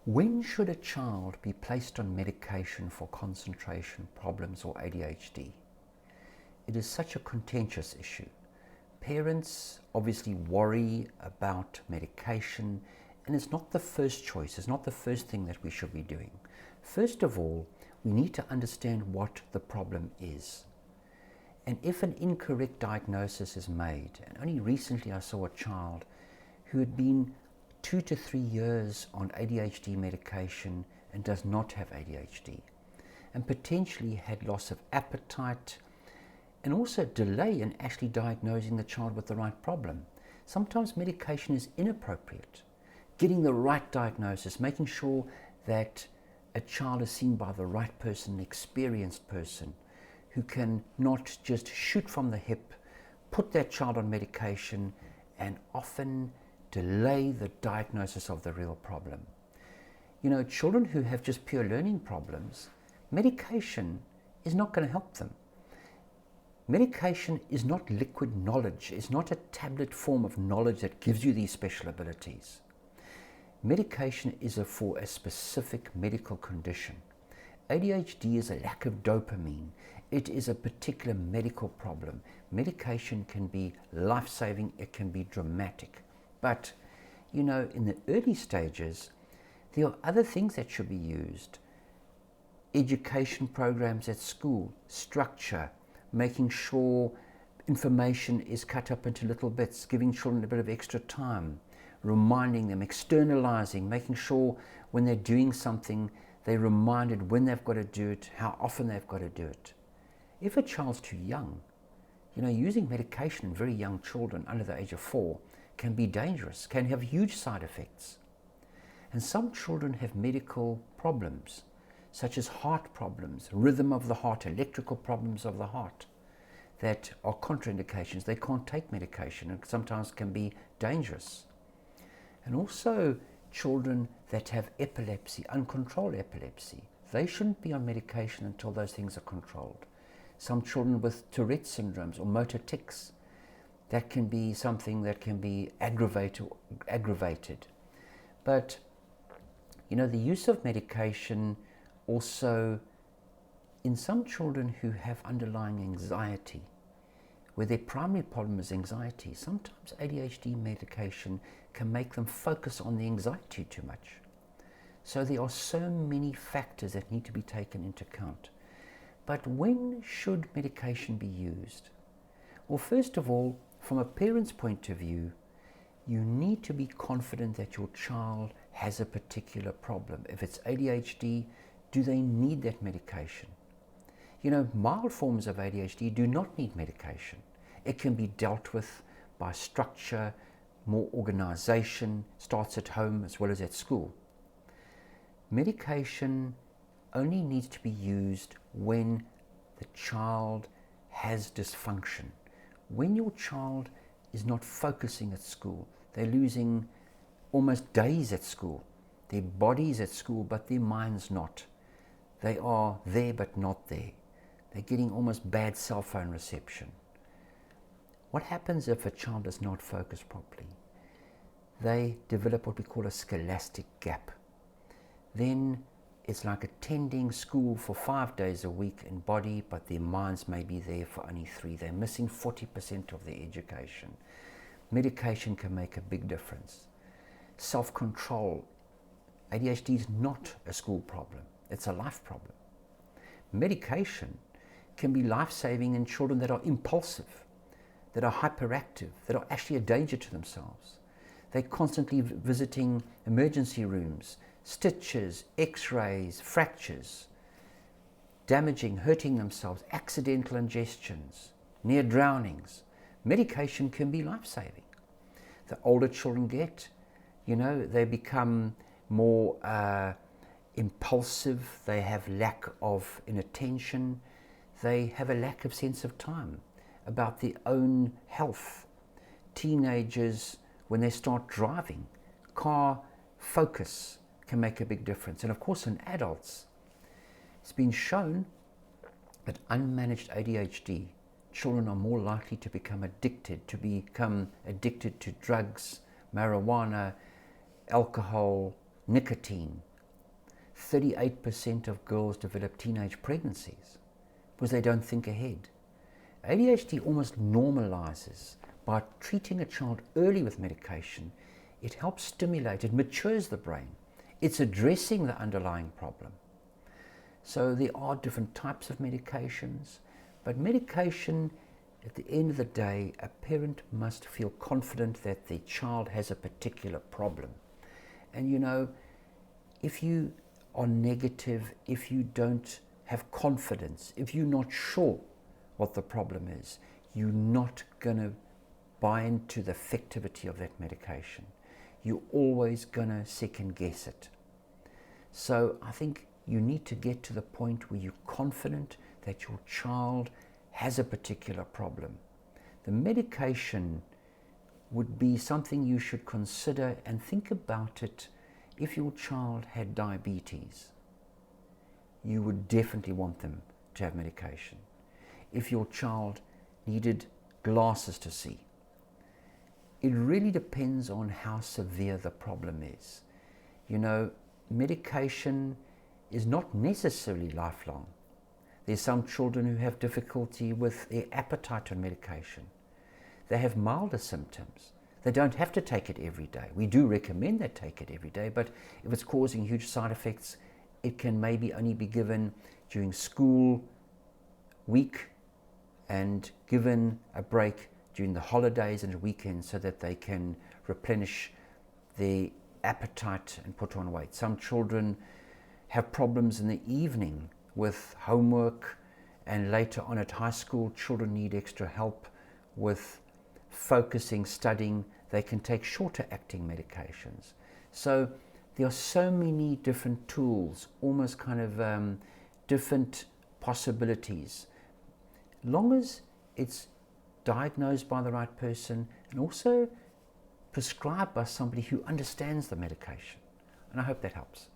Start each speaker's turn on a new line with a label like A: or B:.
A: When should a child be placed on medication for concentration problems or ADHD? It is such a contentious issue. Parents obviously worry about medication, and it's not the first choice, it's not the first thing that we should be doing. First of all, we need to understand what the problem is. And if an incorrect diagnosis is made, and only recently I saw a child who had been 2 to 3 years on ADHD medication and does not have ADHD, and potentially had loss of appetite, and also delay in actually diagnosing the child with the right problem. Sometimes medication is inappropriate. Getting the right diagnosis, making sure that a child is seen by the right person, an experienced person, who can not just shoot from the hip, put that child on medication, and often delay the diagnosis of the real problem. You know, children who have just pure learning problems, medication is not going to help them. Medication is not liquid knowledge. It's not a tablet form of knowledge that gives you these special abilities. Medication is for a specific medical condition. ADHD is a lack of dopamine. It is a particular medical problem. Medication can be life-saving. It can be dramatic. But, you know, in the early stages, there are other things that should be used. Education programs at school, structure, making sure information is cut up into little bits, giving children a bit of extra time, reminding them, externalizing, making sure when they're doing something, they're reminded when they've got to do it, how often they've got to do it. If a child's too young, you know, using medication in very young children under the age of 4 can be dangerous, can have huge side effects. And some children have medical problems, such as heart problems, rhythm of the heart, electrical problems of the heart, that are contraindications. They can't take medication and sometimes can be dangerous. And also children that have epilepsy, uncontrolled epilepsy, they shouldn't be on medication until those things are controlled. Some children with Tourette syndromes or motor tics, that can be something that can be aggravated. But, you know, the use of medication also, in some children who have underlying anxiety, where their primary problem is anxiety, sometimes ADHD medication can make them focus on the anxiety too much. So there are so many factors that need to be taken into account. But when should medication be used? Well, first of all, from a parent's point of view, you need to be confident that your child has a particular problem. If it's ADHD, do they need that medication? You know, mild forms of ADHD do not need medication. It can be dealt with by structure, more organization, starts at home as well as at school. Medication only needs to be used when the child has dysfunction. When your child is not focusing at school, they're losing almost days at school. Their body's at school, but their mind's not. They are there, but not there. They're getting almost bad cell phone reception. What happens if a child does not focus properly? They develop what we call a scholastic gap. Then it's like attending school for 5 days a week in body, but their minds may be there for only 3. They're missing 40% of their education. Medication can make a big difference. Self-control. ADHD is not a school problem. It's a life problem. Medication can be life-saving in children that are impulsive, that are hyperactive, that are actually a danger to themselves. They're constantly visiting emergency rooms, stitches, x-rays, fractures, damaging, hurting themselves, accidental ingestions, near drownings. Medication can be life-saving. The older children get, you know, they become more impulsive, they have lack of inattention, they have a lack of sense of time about their own health. Teenagers, when they start driving, car focus can make a big difference. And of course in adults, it's been shown that unmanaged ADHD, children are more likely to become addicted to drugs, marijuana, alcohol, nicotine, 38% of girls develop teenage pregnancies because they don't think ahead. ADHD almost normalizes. By treating a child early with medication, it helps stimulate, it matures the brain. It's addressing the underlying problem. So there are different types of medications, but medication, at the end of the day, a parent must feel confident that their child has a particular problem. And you know, if you are negative, if you don't have confidence, if you're not sure what the problem is, you're not going to buy into the effectivity of that medication. You're always going to second guess it. So I think you need to get to the point where you're confident that your child has a particular problem. The medication would be something you should consider and think about it. If your child had diabetes, you would definitely want them to have medication. If your child needed glasses to see, it really depends on how severe the problem is. You know, medication is not necessarily lifelong. There's some children who have difficulty with their appetite on medication. They have milder symptoms. They don't have to take it every day. We do recommend they take it every day, but if it's causing huge side effects, it can maybe only be given during school week and given a break during the holidays and weekends so that they can replenish their appetite and put on weight. Some children have problems in the evening with homework, and later on at high school, children need extra help with focusing, studying. They can take shorter acting medications. So there are so many different tools, almost kind of different possibilities. Long as it's diagnosed by the right person and also prescribed by somebody who understands the medication. And I hope that helps.